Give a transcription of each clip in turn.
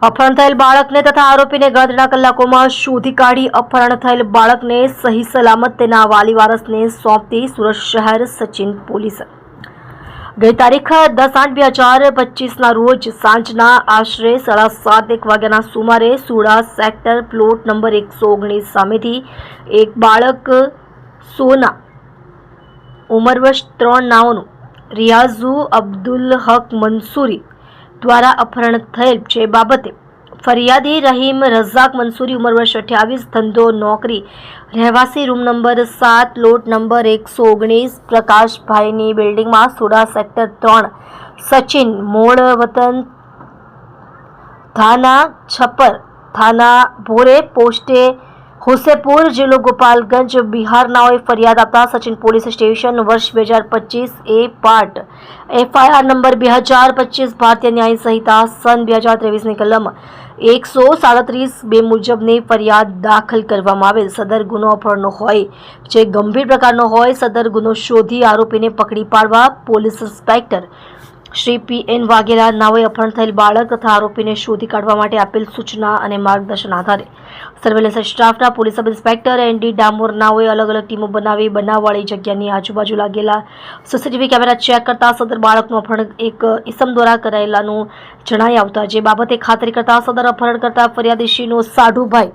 अपहरण થયેલ બાળકને તથા આરોપીને ગણતરીના કલાકોમાં શોધી કાઢી અપહરણ થયેલ બાળકને સહી સલામત તેના વાલી વારસને સોંપતી સુરત શહેર સચિન પોલીસ ગઈ તારીખ 10/8/2025ના રોજ સાંજના આશરે 7:30 વાગ્યાના સુમારે સુડા સેક્ટર પ્લોટ નંબર 119 સામેથી એક બાળક સોના ઉંમર વર્ષ 3 નાઓનું રિયાઝુ અબ્દુલ હક મંસૂરી દ્વારા અપહરણ થયેલ છે બાબતે ફરિયાદી રહીમ રઝાક મંસૂરી ઉંમર વર્ષ 28 ધંધો નોકરી રહેવાસી રૂમ નંબર 7 પ્લોટ નંબર 119 પ્રકાશભાઈની બિલ્ડિંગમાં સુડા સેક્ટર 3 સચિન મૂળ વતન થાના છપ્પર થાના ભોરે પોસ્ટે હુસેપુર જિલ્લો ગોપાલગંજ બિહારનાઓએ ફરિયાદ આપતા સચિન પોલીસ સ્ટેશન વર્ષ 2025 એ પાર્ટ FIR નંબર 2025 ભારતીય ન્યાય સંહિતા સન 2023ની કલમ 137(2) મુજબની ફરિયાદ દાખલ કરવામાં આવેલ સદર ગુનો અપહરણનો હોય જે ગંભીર પ્રકારનો હોય સદર ગુનો શોધી આરોપીને પકડી પાડવા police inspector Shri PN Vaghela નાઓએ અપહરણ થયેલ બાળક તથા આરોપીને શોધી કાઢવા માટે આપેલ સૂચના અને માર્ગદર્શન આધારે સર્વેલન્સ સ્ટાફના police sub inspector ND Damor નાઓએ અલગ અલગ ટીમો બનાવી બનાવવાળી જગ્યાની આજુબાજુ લાગેલા CCTV કેમેરા ચેક કરતા સદર બાળકનું અપહરણ એક ઇસમ દ્વારા કરાયેલાનું જણાઈ આવતા જે બાબતે ખાતરી કરતા સદર અપહરણ કરતા ફરિયાદીશીનો સાઢુભાઈ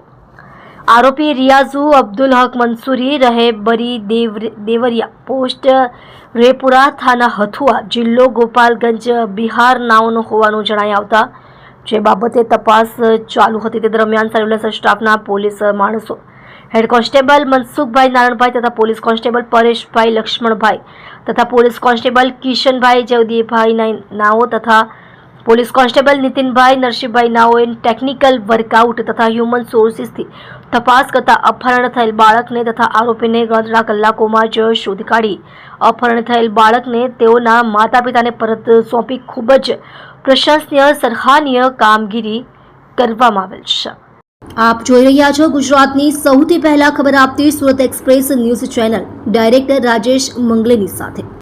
આરોપી રિયાઝુ અબ્દુલ હક મંસૂરી રહે બરી દેવરિયા પોસ્ટ રેપુરા થાના હથુઆ જિલ્લો ગોપાલગંજ બિહાર નાઓનો હોવાનું જણાઈ આવતા જે બાબતે તપાસ ચાલુ હતી તે દરમિયાન સર્વેલન્સ સ્ટાફના પોલીસ માણસો હેડ કોન્સ્ટેબલ મનસુખભાઈ નારણભાઈ તથા પોલીસ કોન્સ્ટેબલ પરેશભાઈ લક્ષ્મણભાઈ તથા પોલીસ કોન્સ્ટેબલ કિશનભાઈ જયદેવભાઈ નાઓ તથા પોલીસ કોન્સ્ટેબલ નીતિનભાઈ નરસિંહભાઈ નાઓએ ટેકનિકલ વર્કઆઉટ તથા હ્યુમન સોર્સિસથી તપાસ કરતા અપહરણ થયેલ બાળકને તથા આરોપીને ગણતરીના કલાકોમાં જ શોધી કાઢી અપહરણ થયેલ બાળકને તેઓના માતા પિતાને પરત સોંપી ખૂબ જ પ્રશંસનીય સરાહનીય કામગીરી કરવામાં આવેલ છે। આપ જોઈ રહ્યા છો ગુજરાતની સૌથી પહેલા ખબર આપતી Surat express news channel director Rajesh મંગલેની સાથે।